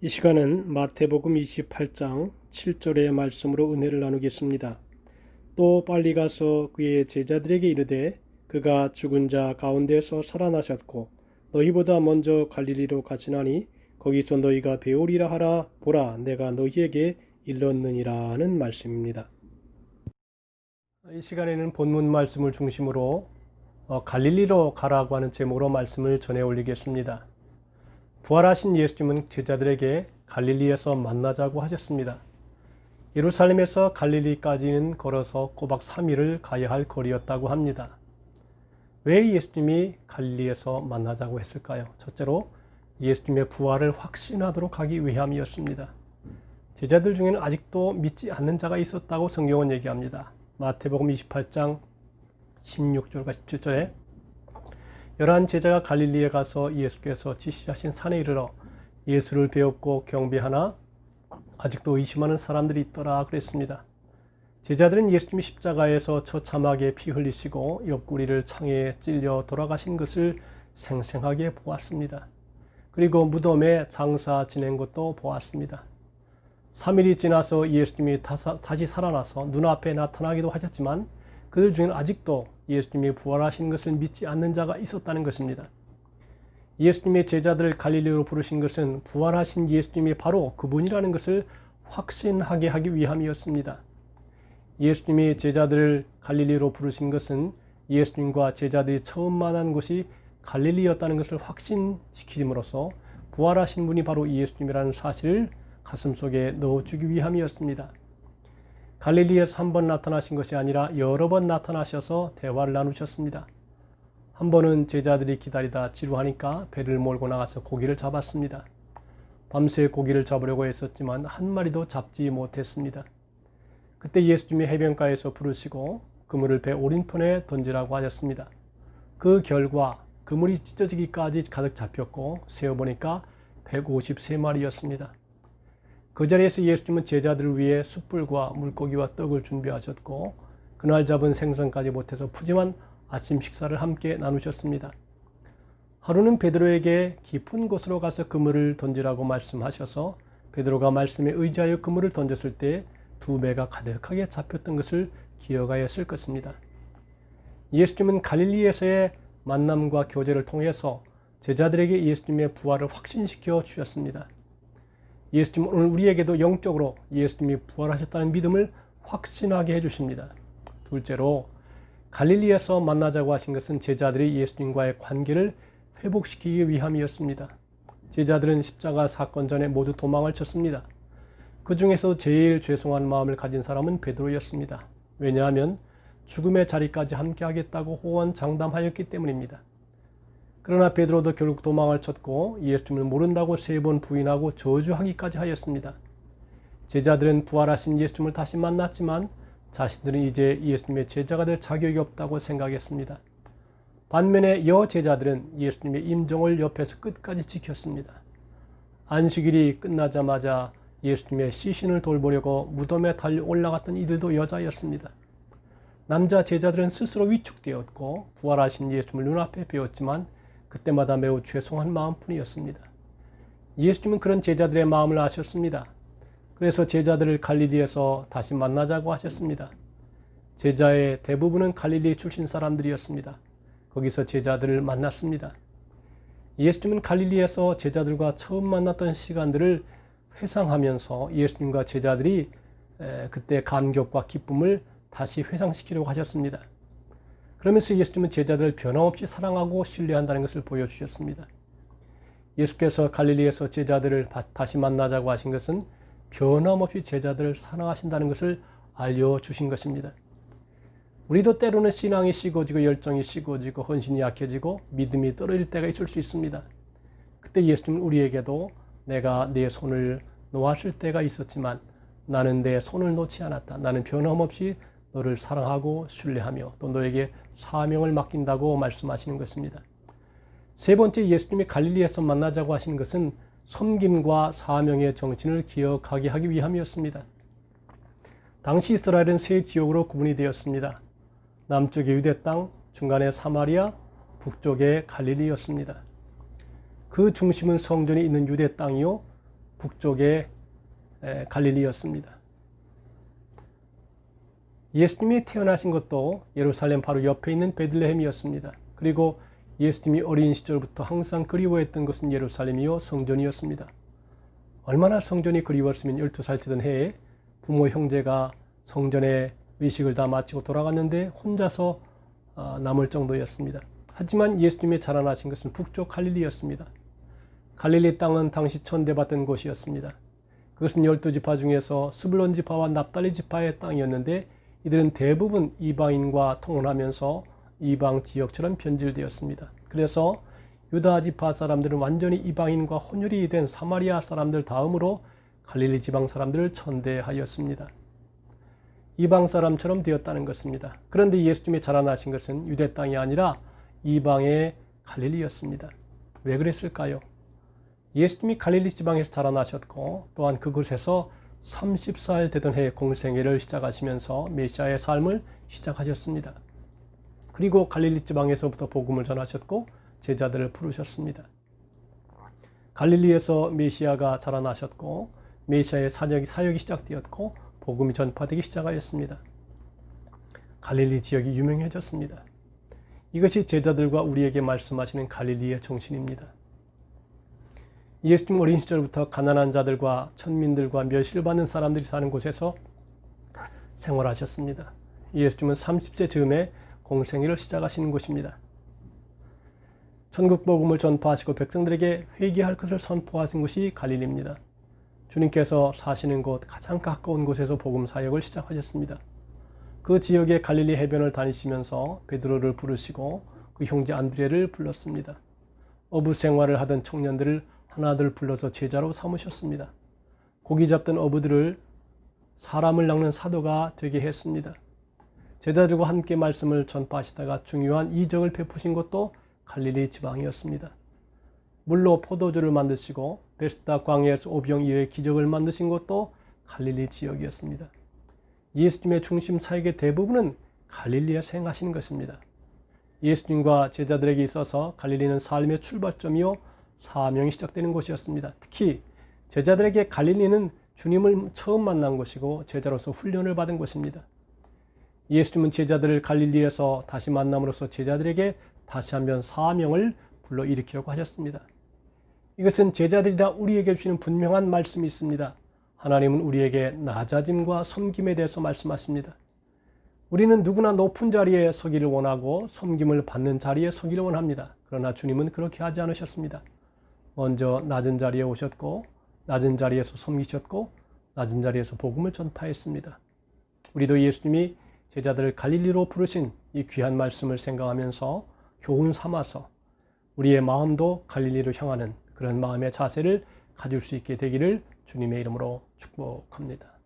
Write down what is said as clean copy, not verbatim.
이 시간은 마태복음 28장 7절의 말씀으로 은혜를 나누겠습니다. 또 빨리 가서 그의 제자들에게 이르되 그가 죽은 자 가운데서 살아나셨고 너희보다 먼저 갈릴리로 가시나니 거기서 너희가 배우리라 하라. 보라, 내가 너희에게 일렀느니라는 말씀입니다. 이 시간에는 본문 말씀을 중심으로 갈릴리로 가라고 하는 제목으로 말씀을 전해 올리겠습니다. 부활하신 예수님은 제자들에게 갈릴리에서 만나자고 하셨습니다. 예루살렘에서 갈릴리까지는 걸어서 꼬박 3일을 가야 할 거리였다고 합니다. 왜 예수님이 갈릴리에서 만나자고 했을까요? 첫째로 예수님의 부활을 확신하도록 하기 위함이었습니다. 제자들 중에는 아직도 믿지 않는 자가 있었다고 성경은 얘기합니다. 마태복음 28장 16절과 17절에 11 제자가 갈릴리에 가서 예수께서 지시하신 산에 이르러 예수를 배웠고 경배하나 아직도 의심하는 사람들이 있더라 그랬습니다. 제자들은 예수님이 십자가에서 처참하게 피 흘리시고 옆구리를 창에 찔려 돌아가신 것을 생생하게 보았습니다. 그리고 무덤에 장사 지낸 것도 보았습니다. 3일이 지나서 예수님이 다시 살아나서 눈앞에 나타나기도 하셨지만 그들 중에는 아직도 예수님이 부활하신 것을 믿지 않는 자가 있었다는 것입니다. 예수님의 제자들을 갈릴리로 부르신 것은 부활하신 예수님이 바로 그분이라는 것을 확신하게 하기 위함이었습니다. 예수님이 제자들을 갈릴리로 부르신 것은 예수님과 제자들이 처음 만난 곳이 갈릴리였다는 것을 확신시킴으로써 부활하신 분이 바로 예수님이라는 사실을 가슴속에 넣어주기 위함이었습니다. 갈릴리에서 한 번 나타나신 것이 아니라 여러 번 나타나셔서 대화를 나누셨습니다. 한 번은 제자들이 기다리다 지루하니까 배를 몰고 나가서 고기를 잡았습니다. 밤새 고기를 잡으려고 했었지만 한 마리도 잡지 못했습니다. 그때 예수님이 해변가에서 부르시고 그물을 배 오른편에 던지라고 하셨습니다. 그 결과 그물이 찢어지기까지 가득 잡혔고 세어보니까 153마리였습니다. 그 자리에서 예수님은 제자들을 위해 숯불과 물고기와 떡을 준비하셨고 그날 잡은 생선까지 못해서 푸짐한 아침 식사를 함께 나누셨습니다. 하루는 베드로에게 깊은 곳으로 가서 그물을 던지라고 말씀하셔서 베드로가 말씀에 의지하여 그물을 던졌을 때 2배가 가득하게 잡혔던 것을 기억하였을 것입니다. 예수님은 갈릴리에서의 만남과 교제를 통해서 제자들에게 예수님의 부활을 확신시켜 주셨습니다. 예수님은 오늘 우리에게도 영적으로 예수님이 부활하셨다는 믿음을 확신하게 해주십니다. 둘째로 갈릴리에서 만나자고 하신 것은 제자들이 예수님과의 관계를 회복시키기 위함이었습니다. 제자들은 십자가 사건 전에 모두 도망을 쳤습니다. 그 중에서 제일 죄송한 마음을 가진 사람은 베드로였습니다. 왜냐하면 죽음의 자리까지 함께하겠다고 호언장담하였기 때문입니다. 그러나 베드로도 결국 도망을 쳤고 예수님을 모른다고 3번 부인하고 저주하기까지 하였습니다. 제자들은 부활하신 예수님을 다시 만났지만 자신들은 이제 예수님의 제자가 될 자격이 없다고 생각했습니다. 반면에 여제자들은 예수님의 임종을 옆에서 끝까지 지켰습니다. 안식일이 끝나자마자 예수님의 시신을 돌보려고 무덤에 달려 올라갔던 이들도 여자였습니다. 남자 제자들은 스스로 위축되었고 부활하신 예수님을 눈앞에 배웠지만 그때마다 매우 죄송한 마음뿐이었습니다. 예수님은 그런 제자들의 마음을 아셨습니다. 그래서 제자들을 갈릴리에서 다시 만나자고 하셨습니다. 제자의 대부분은 갈릴리 출신 사람들이었습니다. 거기서 제자들을 만났습니다. 예수님은 갈릴리에서 제자들과 처음 만났던 시간들을 회상하면서 예수님과 제자들이 그때 감격과 기쁨을 다시 회상시키려고 하셨습니다. 그러면서 예수님은 제자들을 변함없이 사랑하고 신뢰한다는 것을 보여주셨습니다. 예수께서 갈릴리에서 제자들을 다시 만나자고 하신 것은 변함없이 제자들을 사랑하신다는 것을 알려주신 것입니다. 우리도 때로는 신앙이 식어지고 열정이 식어지고 헌신이 약해지고 믿음이 떨어질 때가 있을 수 있습니다. 그때 예수님은 우리에게도 내가 내 손을 놓았을 때가 있었지만 나는 내 손을 놓지 않았다. 나는 변함없이 너를 사랑하고 신뢰하며 또 너에게 사명을 맡긴다고 말씀하시는 것입니다. 세 번째, 예수님이 갈릴리에서 만나자고 하신 것은 섬김과 사명의 정신을 기억하게 하기 위함이었습니다. 당시 이스라엘은 세 지역으로 구분이 되었습니다. 남쪽의 유대 땅, 중간에 사마리아, 북쪽의 갈릴리였습니다. 그 중심은 성전이 있는 유대 땅이요 북쪽의 갈릴리였습니다. 예수님이 태어나신 것도 예루살렘 바로 옆에 있는 베들레헴이었습니다. 그리고 예수님이 어린 시절부터 항상 그리워했던 것은 예루살렘이요 성전이었습니다. 얼마나 성전이 그리웠으면 12살 되던 해에 부모 형제가 성전에 의식을 다 마치고 돌아갔는데 혼자서 남을 정도였습니다. 하지만 예수님이 자라나신 것은 북쪽 갈릴리였습니다. 갈릴리 땅은 당시 천대받던 곳이었습니다. 그것은 12지파 중에서 스불론 지파와 납달리 지파의 땅이었는데 이들은 대부분 이방인과 통혼하면서 이방 지역처럼 변질되었습니다. 그래서 유다 지파 사람들은 완전히 이방인과 혼혈이 된 사마리아 사람들 다음으로 갈릴리 지방 사람들을 천대하였습니다. 이방 사람처럼 되었다는 것입니다. 그런데 예수님이 자라나신 것은 유대 땅이 아니라 이방의 갈릴리였습니다. 왜 그랬을까요? 예수님이 갈릴리 지방에서 자라나셨고 또한 그곳에서 30살 되던 해에 공생애를 시작하시면서 메시아의 삶을 시작하셨습니다. 그리고 갈릴리 지방에서부터 복음을 전하셨고 제자들을 부르셨습니다. 갈릴리에서 메시아가 자라나셨고 메시아의 사역이 시작되었고 복음이 전파되기 시작하였습니다. 갈릴리 지역이 유명해졌습니다. 이것이 제자들과 우리에게 말씀하시는 갈릴리의 정신입니다. 예수님 어린 시절부터 가난한 자들과 천민들과 멸시를 받는 사람들이 사는 곳에서 생활하셨습니다. 예수님은 30세 즈음에 공생애를 시작하시는 곳입니다. 천국 복음을 전파하시고 백성들에게 회개할 것을 선포하신 곳이 갈릴리입니다. 주님께서 사시는 곳 가장 가까운 곳에서 복음 사역을 시작하셨습니다. 그 지역의 갈릴리 해변을 다니시면서 베드로를 부르시고 그 형제 안드레를 불렀습니다. 어부 생활을 하던 청년들을 하나둘 불러서 제자로 삼으셨습니다. 고기 잡던 어부들을 사람을 낚는 사도가 되게 했습니다. 제자들과 함께 말씀을 전파하시다가 중요한 이적을 베푸신 것도 갈릴리 지방이었습니다. 물로 포도주를 만드시고 베스다 광야에서 오병 이어의 기적을 만드신 것도 갈릴리 지역이었습니다. 예수님의 중심 사역의 대부분은 갈릴리에서 행하신 것입니다. 예수님과 제자들에게 있어서 갈릴리는 삶의 출발점이요 사명이 시작되는 곳이었습니다. 특히 제자들에게 갈릴리는 주님을 처음 만난 곳이고 제자로서 훈련을 받은 곳입니다. 예수님은 제자들을 갈릴리에서 다시 만남으로써 제자들에게 다시 한번 사명을 불러일으키려고 하셨습니다. 이것은 제자들이나 우리에게 주시는 분명한 말씀이 있습니다. 하나님은 우리에게 낮아짐과 섬김에 대해서 말씀하십니다. 우리는 누구나 높은 자리에 서기를 원하고 섬김을 받는 자리에 서기를 원합니다. 그러나 주님은 그렇게 하지 않으셨습니다. 먼저 낮은 자리에 오셨고 낮은 자리에서 섬기셨고 낮은 자리에서 복음을 전파했습니다. 우리도 예수님이 제자들을 갈릴리로 부르신 이 귀한 말씀을 생각하면서 교훈 삼아서 우리의 마음도 갈릴리로 향하는 그런 마음의 자세를 가질 수 있게 되기를 주님의 이름으로 축복합니다.